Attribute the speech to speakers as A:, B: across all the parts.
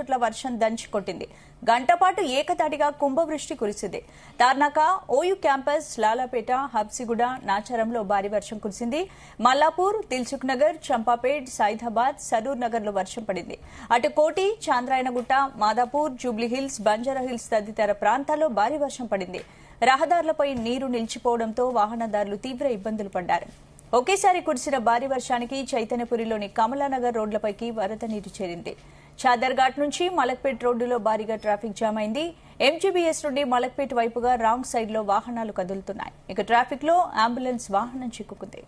A: చోట్ల వర్షం దంచుకొట్టింది. గంటపాటు ఏకతాటిగా కుంభవృష్టి కురిసింది. తార్నాక, ఓయూ క్యాంపస్, లాలాపేట, హబ్సిగూడ, నాచారంలో భారీ వర్షం కురిసింది. మల్లాపూర్, దిల్సుఖ్ నగర్, చంపాపేట్, సైదాబాద్, సరూర్ నగర్ లో వర్షం పడింది. అటు కోటి, చాంద్రాయనగుట్ట, మాదాపూర్, జూబ్లీహిల్స్, బంజారాహిల్స్ తదితర ప్రాంతాల్లో భారీ వర్షం పడింది. రహదారులపై నీరు నిలిచిపోవడంతో వాహనదారులు తీవ్ర ఇబ్బందులు పడ్డారు. ఒకేసారి కురిసిన భారీ వర్షానికి చైతన్యపురిలోని కమలానగర్ రోడ్లపైకి వరద నీరు చేరింది. చాదర్ఘాట్ నుంచి మలక్పేట్ రోడ్డులో భారీగా ట్రాఫిక్ జామ్ అయింది. ఎంజీబీఎస్ నుండి మలక్పేట్ వైపుగా రాంగ్ సైడ్ లో వాహనాలు కదులుతున్నాయి. ఇక ట్రాఫిక్ లో అంబులెన్స్ వాహనం చిక్కుకుంది.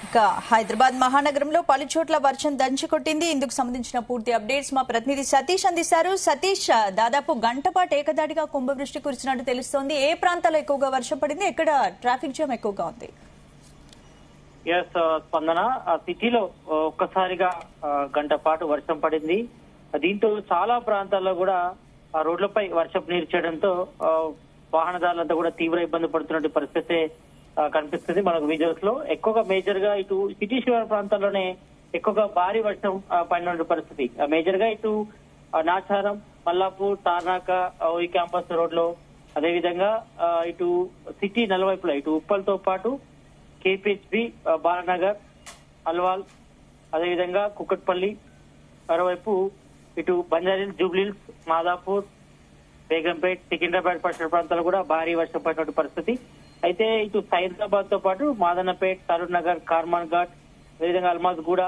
A: ఇక హైదరాబాద్ మహానగరంలో పలుచోట్ల వర్షం దంచుకొట్టింది. ఇందుకు సంబంధించిన పూర్తి అప్డేట్స్ మా ప్రతినిధి సతీష్ అందిస్తారు. సతీష్, దాదాపు గంట పాటు ఏకదాటిగా కుంభవృష్టి కురిసినట్టు తెలుస్తోంది. ఏ ప్రాంతాల్లో ఎక్కువగా వర్షం పడింది? ఎక్కడ ట్రాఫిక్ జామ్ ఎక్కువగా ఉంది?
B: స్పందన, సిటీలో ఒక్కసారిగా గంట పాటు వర్షం పడింది. దీంతో చాలా ప్రాంతాల్లో కూడా రోడ్లపై వర్షపు నీరు చేయడంతో వాహనదారులంతా కూడా తీవ్ర ఇబ్బంది పడుతున్న పరిస్థితి కనిపిస్తుంది మనకు విజువల్స్ లో. ఎక్కువగా మేజర్ గా ఇటు సిటీ శివార ప్రాంతాల్లోనే ఎక్కువగా భారీ వర్షం పడిన పరిస్థితి. మేజర్ గా ఇటు Nacharam, Mallapur, Tarnaka, OU campus road లో, అదేవిధంగా ఇటు సిటీ నలువైపులా ఇటు ఉప్పల్తో పాటు కేపీహెచ్బి, బాలనగర్, అల్వాల్, అదేవిధంగా కుక్కట్పల్లి, మరోవైపు ఇటు బంజారాహిల్స్, జూబ్లీహిల్స్, మాదాపూర్, బేగంపేట్, సికింద్రాబాద్ పరిసర ప్రాంతాలు కూడా భారీ వర్షం పడిన పరిస్థితి. అయితే ఇటు సైదాబాద్ తో పాటు మాదన్నపేట్, సరూర్ నగర్, కార్మాన్ ఘాట్, అదేవిధంగా అల్మాజ్గూడ,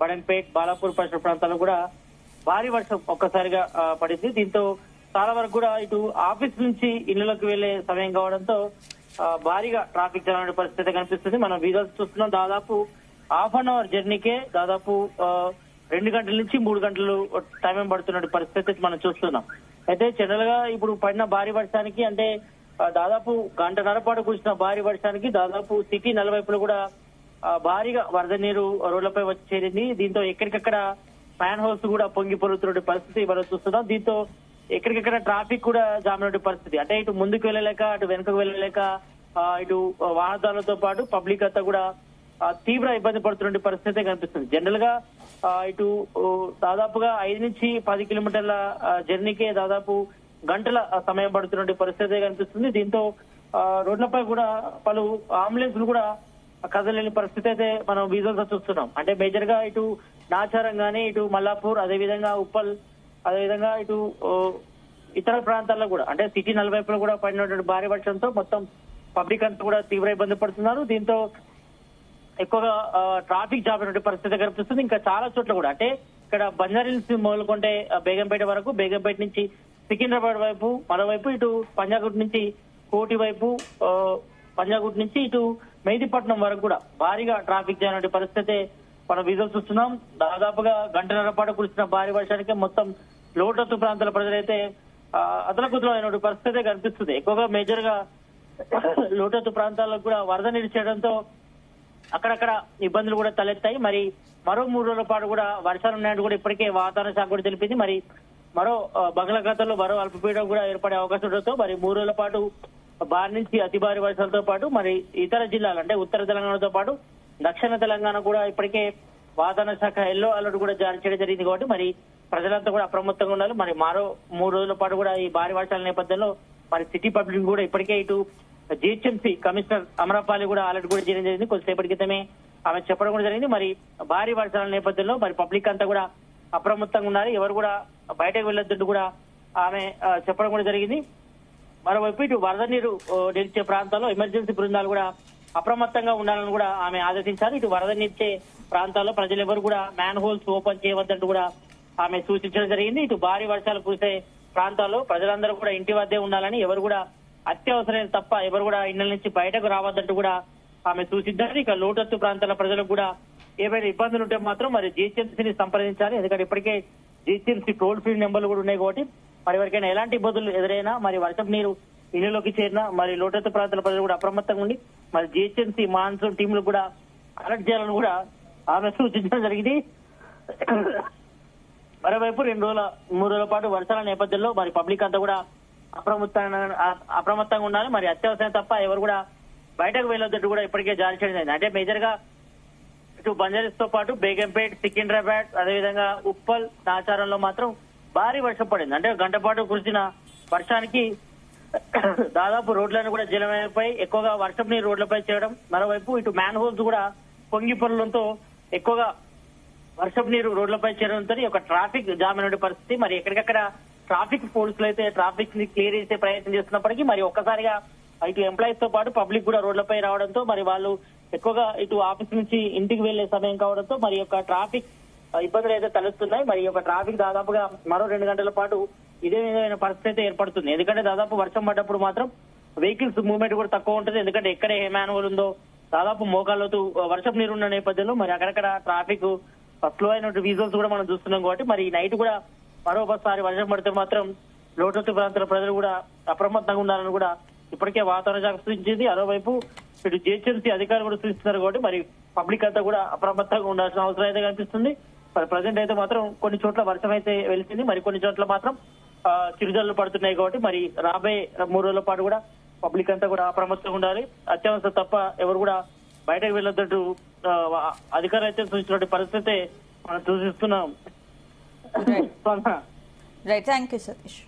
B: బడన్పేట్, బాలాపూర్ పరిసర ప్రాంతాల్లో కూడా భారీ వర్షం ఒక్కసారిగా పడింది. దీంతో చాలా వరకు కూడా ఇటు ఆఫీస్ నుంచి ఇళ్లలోకి వెళ్లే సమయం కావడంతో భారీగా ట్రాఫిక్ జామ్ పరిస్థితి కనిపిస్తుంది. మనం వీడియోస్ చూస్తున్నాం. దాదాపు హాఫ్ అన్ అవర్ జర్నీకే దాదాపు 2 గంటల నుంచి 3 గంటలు టైం పడుతున్న పరిస్థితి మనం చూస్తున్నాం. అయితే జనరల్ గా ఇప్పుడు పడిన భారీ వర్షానికి, అంటే దాదాపు గంటన్నర పాటు కురిసిన భారీ వర్షానికి దాదాపు సిటీ నలువైపులో కూడా భారీగా వరద నీరు రోడ్లపై వచ్చి చేరింది. దీంతో ఎక్కడికక్కడ మ్యాన్ హౌస్ కూడా పొంగి పొరుతున్న పరిస్థితి మనం చూస్తున్నాం. దీంతో ఎక్కడికక్కడ ట్రాఫిక్ కూడా జామ్ అయిన పరిస్థితి. అంటే ఇటు ముందుకు వెళ్ళలేక, అటు వెనుకకు వెళ్ళలేక, ఇటు వాహనదారులతో పాటు పబ్లిక్ అంతా కూడా తీవ్ర ఇబ్బంది పడుతున్న పరిస్థితి కనిపిస్తుంది. జనరల్ గా ఇటు దాదాపుగా 5 నుంచి 10 కిలోమీటర్ల జర్నీకే దాదాపు గంటల సమయం పడుతున్న పరిస్థితి కనిపిస్తుంది. దీంతో రోడ్లపై కూడా పలు అంబులెన్స్లు కూడా కదలేని పరిస్థితి అయితే మనం విజువల్స్ చూస్తున్నాం. అంటే మేజర్ గా ఇటు నాచారం గానీ, ఇటు మల్లాపూర్, అదేవిధంగా ఉప్పల్, అదేవిధంగా ఇటు ఇతర ప్రాంతాల్లో కూడా, అంటే సిటీ నలువైపులో కూడా పడినటువంటి భారీ వర్షంతో మొత్తం పబ్లిక్ అంతా కూడా తీవ్ర ఇబ్బంది పడుతున్నారు. దీంతో ఎక్కువగా ట్రాఫిక్ జామ్ అయిన పరిస్థితి కనిపిస్తుంది. ఇంకా చాలా చోట్ల కూడా, అంటే ఇక్కడ బంజారాహిల్స్ మొదలుకుంటే బేగంపేట వరకు, బేగంపేట నుంచి సికింద్రాబాద్ వైపు, మరోవైపు ఇటు పంజాగుట్ నుంచి కోటి వైపు, పంజాగుట్ నుంచి ఇటు మెహదీపట్నం వరకు కూడా భారీగా ట్రాఫిక్ జామ్ అయిన పరిస్థితి మనం విజువల్స్ చూస్తున్నాం. దాదాపుగా గంటన్నర పాటు కురిసిన భారీ వర్షానికి మొత్తం లోతట్టు ప్రాంతాల ప్రజలైతే అదలకుదల అయిన పరిస్థితి కనిపిస్తుంది. ఎక్కువగా మేజర్ గా లోతట్టు ప్రాంతాల్లో కూడా వరద నీరు చేయడంతో అక్కడక్కడ ఇబ్బందులు కూడా తలెత్తాయి. మరి మరో 3 రోజుల పాటు కూడా వర్షాలు ఉన్నాయంటూ కూడా ఇప్పటికే వాతావరణ శాఖ కూడా తెలిపింది. మరి మరో బంగాళాఖాతంలో మరో అల్పపీడనం కూడా ఏర్పడే అవకాశం ఉండడంతో మరి 3 రోజుల పాటు భారీ నుంచి అతి భారీ వర్షాలతో పాటు మరి ఇతర జిల్లాలు, అంటే ఉత్తర తెలంగాణతో పాటు దక్షిణ తెలంగాణ కూడా ఇప్పటికే వాతావరణ శాఖ ఎల్లో అలర్ట్ కూడా జారీ చేయడం జరిగింది. కాబట్టి మరి ప్రజలంతా కూడా అప్రమత్తంగా ఉండాలి. మరి మరో 3 రోజుల పాటు కూడా ఈ భారీ వర్షాల నేపథ్యంలో మరి సిటీ పబ్లిక్ కూడా ఇప్పటికే ఇటు జిహెచ్ఎంసీ కమిషనర్ అమరపాలి కూడా అలర్ట్ కూడా చేయడం జరిగింది. కొద్దిసేపటి క్రితమే ఆమె చెప్పడం కూడా జరిగింది. మరి భారీ వర్షాల నేపథ్యంలో మరి పబ్లిక్ అంతా కూడా అప్రమత్తంగా ఉండాలి, ఎవరు కూడా బయటకు వెళ్లొద్దంటూ కూడా ఆమె చెప్పడం కూడా జరిగింది. మరోవైపు ఇటు వరద నీరు నిలిచే ప్రాంతాల్లో ఎమర్జెన్సీ బృందాలు కూడా అప్రమత్తంగా ఉండాలని కూడా ఆమె ఆదేశించారు. ఇటు వరద నిలిచే ప్రాంతాల్లో ప్రజలు ఎవరు కూడా మ్యాన్ హోల్స్ ఓపెన్ చేయవద్దంటూ కూడా ఆమె సూచించడం జరిగింది. ఇటు భారీ వర్షాలు కురిసే ప్రాంతాల్లో ప్రజలందరూ కూడా ఇంటి వద్దే ఉండాలని, ఎవరు కూడా అత్యవసరం తప్ప ఎవరు కూడా ఇళ్ల నుంచి బయటకు రావద్దంటూ కూడా ఆమె సూచించారు. ఇక లోతట్టు ప్రాంతాల ప్రజలకు కూడా ఏమైనా ఇబ్బందులు ఉంటే మాత్రం మరి జిహెచ్ఎంసీని సంప్రదించాలి. ఎందుకంటే ఇప్పటికే జిహెచ్ఎంసీ టోల్ ఫ్రీ నెంబర్లు కూడా ఉన్నాయి కాబట్టి మరి ఎవరికైనా ఎలాంటి ఇబ్బందులు ఎదురైనా, మరి వర్షం నీరు ఇళ్లలోకి చేరిన మరి లోతట్టు ప్రాంతాల ప్రజలు కూడా అప్రమత్తంగా ఉండి మరి జిహెచ్ఎంసీ మాన్సూన్ టీంలు కూడా అలర్ట్ చేయాలని కూడా ఆమె సూచించడం జరిగింది. మరోవైపు 3 రోజుల పాటు వర్షాల నేపథ్యంలో మరి పబ్లిక్ అంతా కూడా అప్రమత్తంగా ఉండాలి. మరి అత్యవసరం తప్ప ఎవరు కూడా బయటకు వెళ్ళొద్దు కూడా ఇప్పటికే జారీ చేయడం జరిగింది. అంటే మేజర్ గా ఇటు బంజారీస్ తో పాటు బేగంపేట్, సికింద్రాబాద్, అదేవిధంగా ఉప్పల్, నాచారంలో మాత్రం భారీ వర్షం పడింది. అంటే గంట పాటు కురిసిన వర్షానికి దాదాపు రోడ్లను కూడా జలమైపోయి ఎక్కువగా వర్షం నీరు రోడ్లపై చేయడం. మరోవైపు ఇటు మ్యాన్ హోల్స్ కూడా పొంగి పొరలతో ఎక్కువగా వర్షం నీరు రోడ్లపై చేరడంతో ఒక ట్రాఫిక్ జామ్ అయిన పరిస్థితి. మరి ఎక్కడికక్కడ ట్రాఫిక్ పోలీసులు అయితే ట్రాఫిక్ ని క్లియర్ చేసే ప్రయత్నం చేస్తున్నప్పటికీ మరి ఒక్కసారిగా ఇటు ఎంప్లాయీస్ తో పాటు పబ్లిక్ కూడా రోడ్లపై రావడంతో మరి వాళ్ళు ఎక్కువగా ఇటు ఆఫీస్ నుంచి ఇంటికి వెళ్లే సమయం కావడంతో మరి యొక్క ట్రాఫిక్ ఇబ్బందులు అయితే తలెత్తున్నాయి. మరి యొక్క ట్రాఫిక్ దాదాపుగా మరో 2 గంటల పాటు ఇదే విధమైన పరిస్థితి అయితే ఏర్పడుతుంది. ఎందుకంటే దాదాపు వర్షం పడ్డప్పుడు మాత్రం వెహికల్స్ మూవ్మెంట్ కూడా తక్కువ ఉంటుంది. ఎందుకంటే ఎక్కడ ఏ మాన్యువల్ ఉందో దాదాపు మోకాళ్ళతో వర్షం నీరున్న నేపథ్యంలో మరి అక్కడక్కడ ట్రాఫిక్ స్లో అయిన విజువల్స్ కూడా మనం చూస్తున్నాం. కాబట్టి మరి నైట్ కూడా మరోసారి వర్షం పడితే మాత్రం లోతట్టు ప్రాంతాల ప్రజలు కూడా అప్రమత్తంగా ఉండాలని కూడా ఇప్పటికే వాతావరణ శాఖ సూచించింది. మరోవైపు ఇటు జిహెచ్ఎంసీ అధికారులు కూడా సూచిస్తున్నారు. కాబట్టి మరి పబ్లిక్ అంతా కూడా అప్రమత్తంగా ఉండాల్సిన అవసరం అయితే కనిపిస్తుంది. మరి ప్రజెంట్ అయితే మాత్రం కొన్ని చోట్ల వర్షం అయితే వెళ్తుంది, మరి కొన్ని చోట్ల మాత్రం చిరుజల్లు పడుతున్నాయి. కాబట్టి మరి రాబోయే 3 రోజుల పాటు కూడా పబ్లిక్ అంతా కూడా అప్రమత్తంగా ఉండాలి. అత్యవసరం తప్ప ఎవరు కూడా బయటకు వెళ్ళొద్దంటూ అధికారులు అయితే సూచించిన పరిస్థితి మనం చూసిస్తున్నాం.
A: Right, thank you Satish.